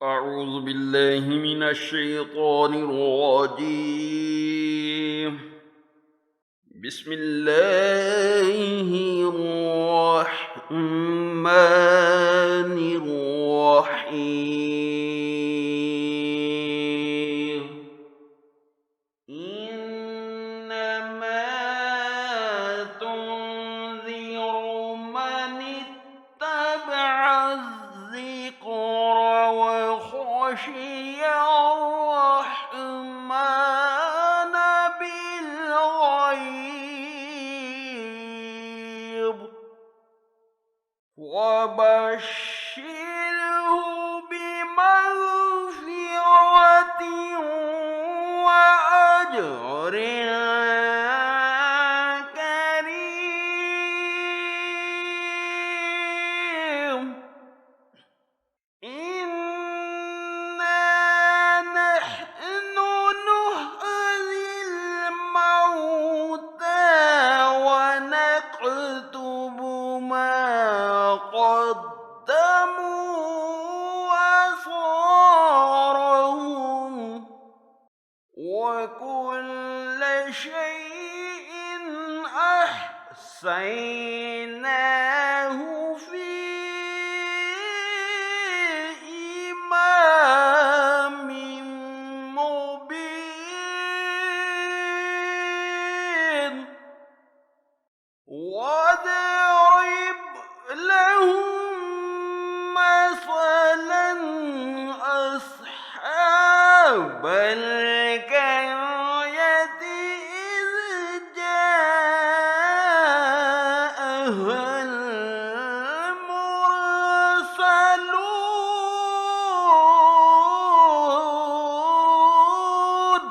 أعوذ بالله من الشيطان الرجيم. بسم الله الرحمن الرحيم. إنما تنذر من اتبع الذكر وخشي الرحمن بالغيب وبشره بمغفرة وأجر كريم. إنا نحن نحيي الموتى ونكتب ما قدموا وآثارهم وكل شيء أحصيناه في إمام مبين. واضرب لهم مثلا أصحاب القرية إذ جاءها المرسلون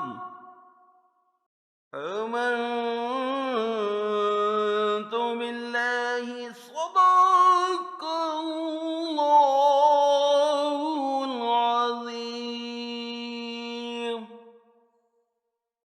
آمنت بالله صدق